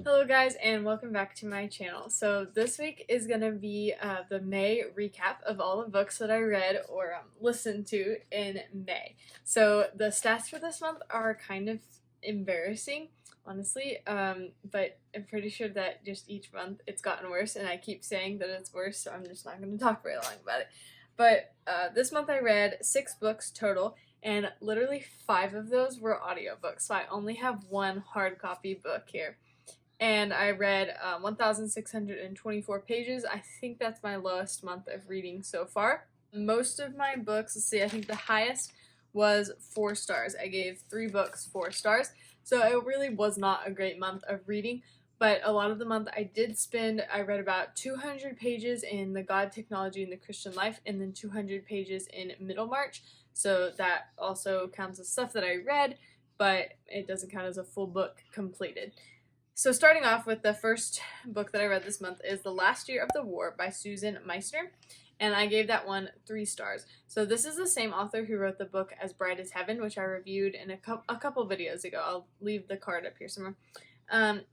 Hello guys and welcome back to my channel. So this week is going to be the May recap of all the books that I read or listened to in May. So the stats for this month are kind of embarrassing, honestly, but I'm pretty sure that just each month it's gotten worse and I keep saying that it's worse, so I'm just not going to talk very long about it. But this month I read 6 books total, and literally 5 of those were audiobooks, so I only have one hard copy book here. And I read 1,624 pages. I think that's my lowest month of reading so far. Most of my books, let's see, I think the highest was 4 stars. I gave 3 books 4 stars. So it really was not a great month of reading, but a lot of the month I read about 200 pages in The God, Technology, and the Christian Life, and then 200 pages in Middlemarch. So that also counts as stuff that I read, but it doesn't count as a full book completed. So starting off with the first book that I read this month is The Last Year of the War by Susan Meissner, and I gave that one 3 stars. So this is the same author who wrote the book As Bright as Heaven, which I reviewed in a couple videos ago. I'll leave the card up here somewhere.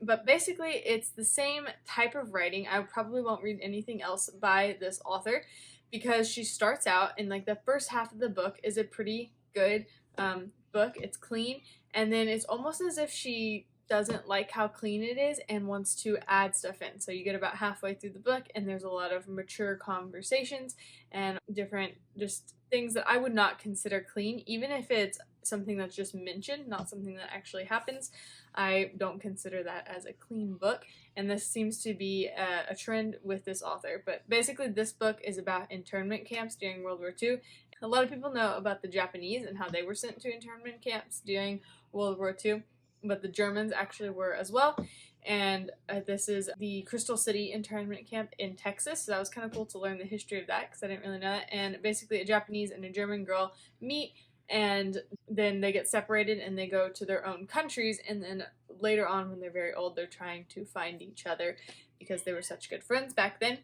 But basically it's the same type of writing. I probably won't read anything else by this author because she starts out in like the first half of the book is a pretty good book. It's clean, and then it's almost as if she doesn't like how clean it is and wants to add stuff in. So you get about halfway through the book and there's a lot of mature conversations and different just things that I would not consider clean, even if it's something that's just mentioned, not something that actually happens. I don't consider that as a clean book, and this seems to be a trend with this author. But basically this book is about internment camps during World War II. A lot of people know about the Japanese and how they were sent to internment camps during World War II. But the Germans actually were as well, and this is the Crystal City internment camp in Texas, so that was kind of cool to learn the history of that because I didn't really know that. And basically a Japanese and a German girl meet, and then they get separated and they go to their own countries, and then later on when they're very old they're trying to find each other because they were such good friends back then.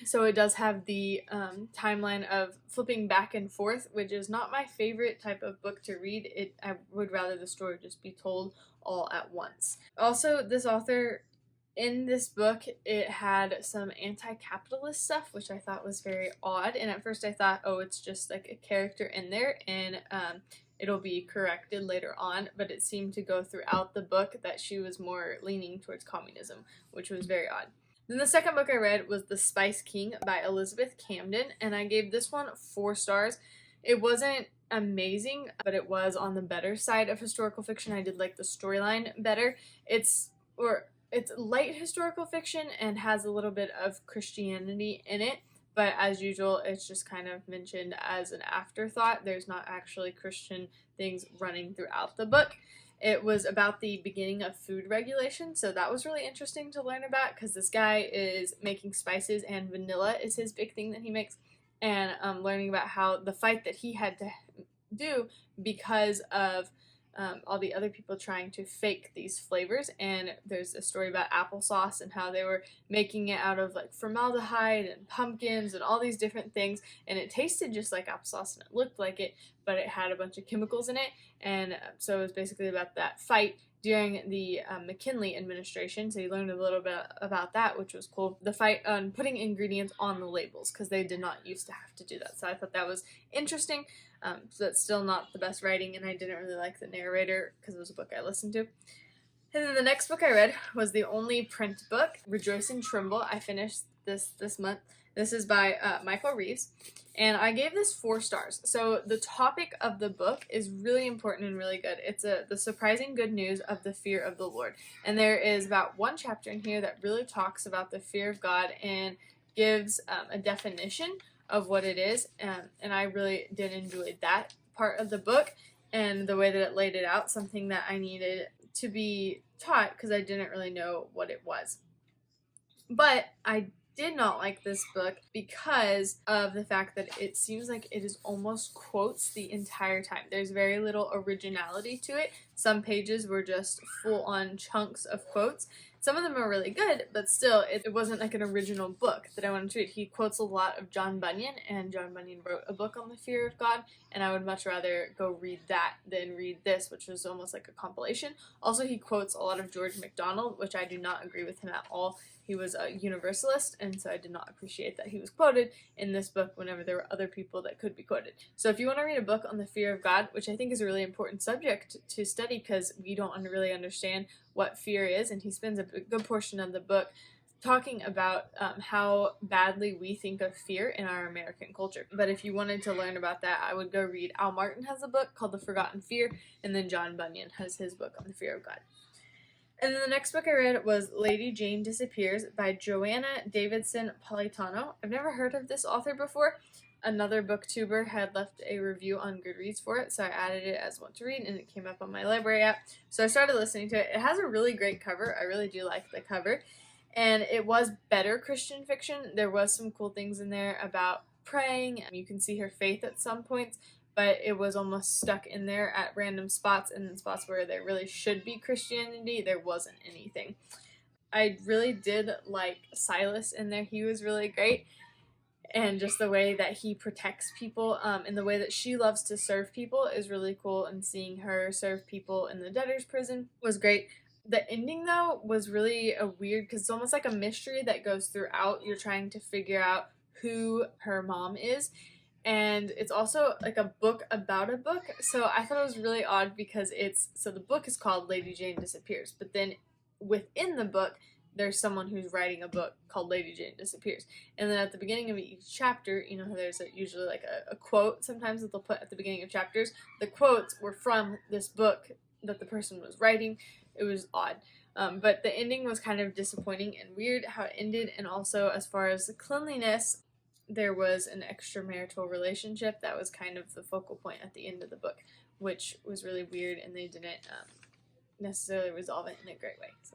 So it does have the timeline of flipping back and forth, which is not my favorite type of book to read. I would rather the story just be told all at once. Also, this author, in this book, it had some anti-capitalist stuff, which I thought was very odd. And at first I thought, oh, it's just like a character in there, and it'll be corrected later on. But it seemed to go throughout the book that she was more leaning towards communism, which was very odd. Then the second book I read was The Spice King by Elizabeth Camden, and I gave this one 4 stars. It wasn't amazing, but it was on the better side of historical fiction. I did like the storyline better. It's light historical fiction and has a little bit of Christianity in it, but as usual, it's just kind of mentioned as an afterthought. There's not actually Christian things running throughout the book. It was about the beginning of food regulation, so that was really interesting to learn about because this guy is making spices and vanilla is his big thing that he makes, and learning about how the fight that he had to do because of all the other people trying to fake these flavors. And there's a story about applesauce and how they were making it out of like formaldehyde and pumpkins and all these different things, and it tasted just like applesauce and it looked like it, but it had a bunch of chemicals in it. And so it was basically about that fight during the McKinley administration, so you learned a little bit about that, which was cool. The fight on putting ingredients on the labels because they did not used to have to do that, so I thought that was interesting. So that's still not the best writing, and I didn't really like the narrator because it was a book I listened to. And then the next book I read was the only print book, Rejoice and Tremble. I finished this month. This is by Michael Reeves, and I gave this 4 stars. So the topic of the book is really important and really good. It's the surprising good news of the fear of the Lord. And there is about 1 chapter in here that really talks about the fear of God and gives a definition of what it is. And I really did enjoy that part of the book and the way that it laid it out, something that I needed to be taught because I didn't really know what it was. But I did not like this book because of the fact that it seems like it is almost quotes the entire time. There's very little originality to it, Some pages were just full-on chunks of quotes. Some of them are really good, but still, it wasn't like an original book that I wanted to read. He quotes a lot of John Bunyan, and John Bunyan wrote a book on the fear of God, and I would much rather go read that than read this, which was almost like a compilation. Also, he quotes a lot of George MacDonald, which I do not agree with him at all. He was a universalist, and so I did not appreciate that he was quoted in this book whenever there were other people that could be quoted. So if you want to read a book on the fear of God, which I think is a really important subject to study because we don't really understand what fear is, and he spends a good portion of the book talking about how badly we think of fear in our American culture. But if you wanted to learn about that, I would go read Al Martin has a book called The Forgotten Fear, and then John Bunyan has his book on the fear of God. And then the next book I read was Lady Jayne Disappears by Joanna Davidson Politano. I've never heard of this author before. Another booktuber had left a review on Goodreads for it, so I added it as one to read, and it came up on my library app. So I started listening to it. It has a really great cover. I really do like the cover. And it was better Christian fiction. There was some cool things in there about praying. You can see her faith at some points, but it was almost stuck in there at random spots, and in spots where there really should be Christianity, there wasn't anything. I really did like Silas in there. He was really great. And just the way that he protects people and the way that she loves to serve people is really cool, and seeing her serve people in the debtor's prison was great. The ending, though, was really weird because it's almost like a mystery that goes throughout. You're trying to figure out who her mom is, and it's also like a book about a book. So I thought it was really odd because the book is called Lady Jayne Disappears, but then within the book there's someone who's writing a book called Lady Jayne Disappears. And then at the beginning of each chapter, you know, there's usually like a quote sometimes that they'll put at the beginning of chapters. The quotes were from this book that the person was writing. It was odd. But the ending was kind of disappointing and weird how it ended. And also, as far as the cleanliness, there was an extramarital relationship that was kind of the focal point at the end of the book, which was really weird, and they didn't necessarily resolve it in a great way. So.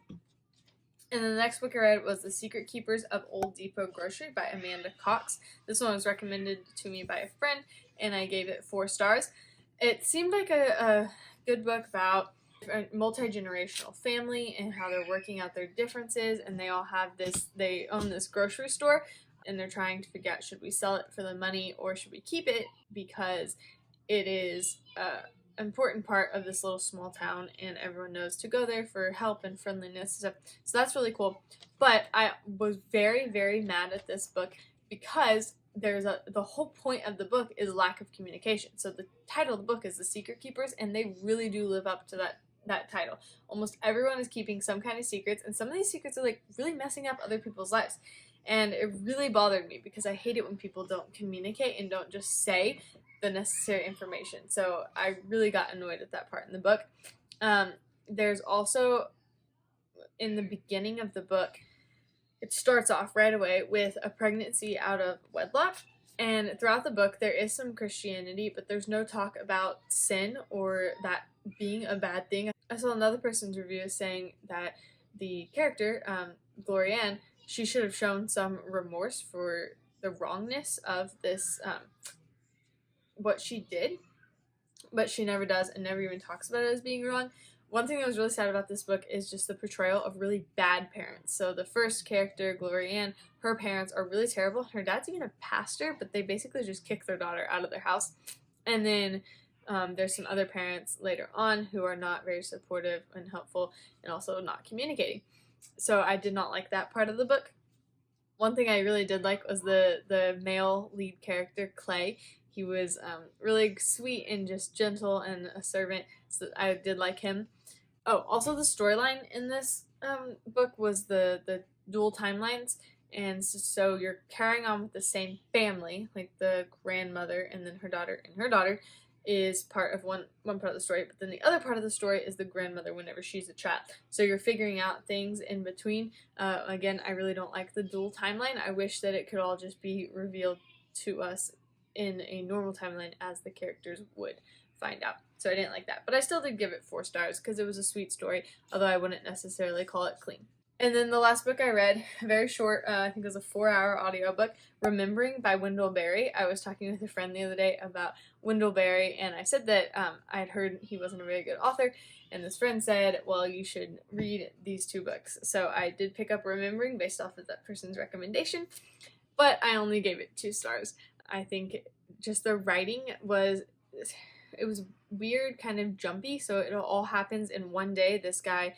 And then the next book I read was The Secret Keepers of Old Depot Grocery by Amanda Cox. This one was recommended to me by a friend, and I gave it 4 stars. It seemed like a good book about a multi-generational family and how they're working out their differences, and they own this grocery store, and they're trying to figure out, should we sell it for the money or should we keep it, because it is important part of this little small town, and everyone knows to go there for help and friendliness. So that's really cool. But I was very, very mad at this book because the whole point of the book is lack of communication. So the title of the book is The Secret Keepers, and they really do live up to that title. Almost everyone is keeping some kind of secrets, and some of these secrets are like really messing up other people's lives. And it really bothered me because I hate it when people don't communicate and don't just say the necessary information. So I really got annoyed at that part in the book. There's also, in the beginning of the book, it starts off right away with a pregnancy out of wedlock. And throughout the book, there is some Christianity, but there's no talk about sin or that being a bad thing. I saw another person's review saying that the character, Glorianne, she should have shown some remorse for the wrongness of this, what she did, but she never does and never even talks about it as being wrong. One thing that was really sad about this book is just the portrayal of really bad parents. So the first character, Glorianne, her parents are really terrible. Her dad's even a pastor, but they basically just kick their daughter out of their house. And then there's some other parents later on who are not very supportive and helpful, and also not communicating. So I did not like that part of the book. One thing I really did like was the male lead character, Clay. He was really sweet and just gentle and a servant, so I did like him. Oh, also the storyline in this book was the dual timelines, and so you're carrying on with the same family, like the grandmother and then her daughter is part of one part of the story, but then the other part of the story is the grandmother whenever she's a child. So you're figuring out things in between. Again, I really don't like the dual timeline. I wish that it could all just be revealed to us in a normal timeline as the characters would find out. So I didn't like that. But I still did give it 4 stars because it was a sweet story, although I wouldn't necessarily call it clean. And then the last book I read, very short, I think it was a 4-hour audiobook, Remembering by Wendell Berry. I was talking with a friend the other day about Wendell Berry, and I said that I had heard he wasn't a very good author, and this friend said, well, you should read these 2 books. So I did pick up Remembering based off of that person's recommendation, but I only gave it 2 stars. I think just the writing was weird, kind of jumpy, so it all happens in one day. This guy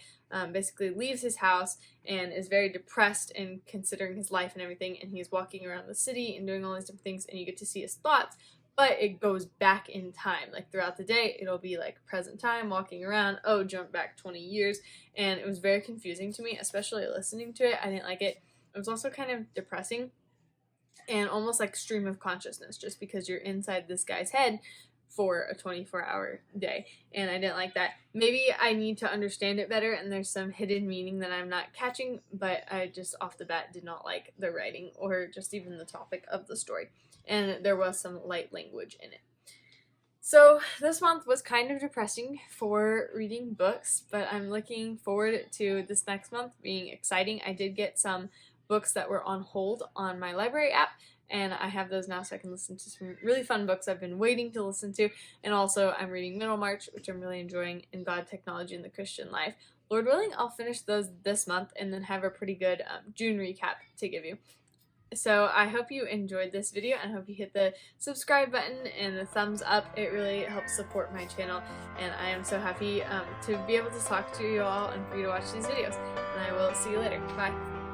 basically leaves his house and is very depressed and considering his life and everything, and he's walking around the city and doing all these different things, and you get to see his thoughts, but it goes back in time. Like throughout the day, it'll be like present time, walking around, oh, jump back 20 years, and it was very confusing to me, especially listening to it. I didn't like it. It was also kind of depressing and almost like stream of consciousness, just because you're inside this guy's head for a 24-hour day, and I didn't like that. Maybe I need to understand it better, and there's some hidden meaning that I'm not catching, but I just off the bat did not like the writing or just even the topic of the story, and there was some light language in it. So this month was kind of depressing for reading books, but I'm looking forward to this next month being exciting. I did get some books that were on hold on my library app, and I have those now so I can listen to some really fun books I've been waiting to listen to. And also I'm reading Middlemarch, which I'm really enjoying, and God, Technology, and the Christian Life. Lord willing, I'll finish those this month and then have a pretty good June recap to give you. So I hope you enjoyed this video, and I hope you hit the subscribe button and the thumbs up. It really helps support my channel, and I am so happy to be able to talk to you all and for you to watch these videos. And I will see you later. Bye.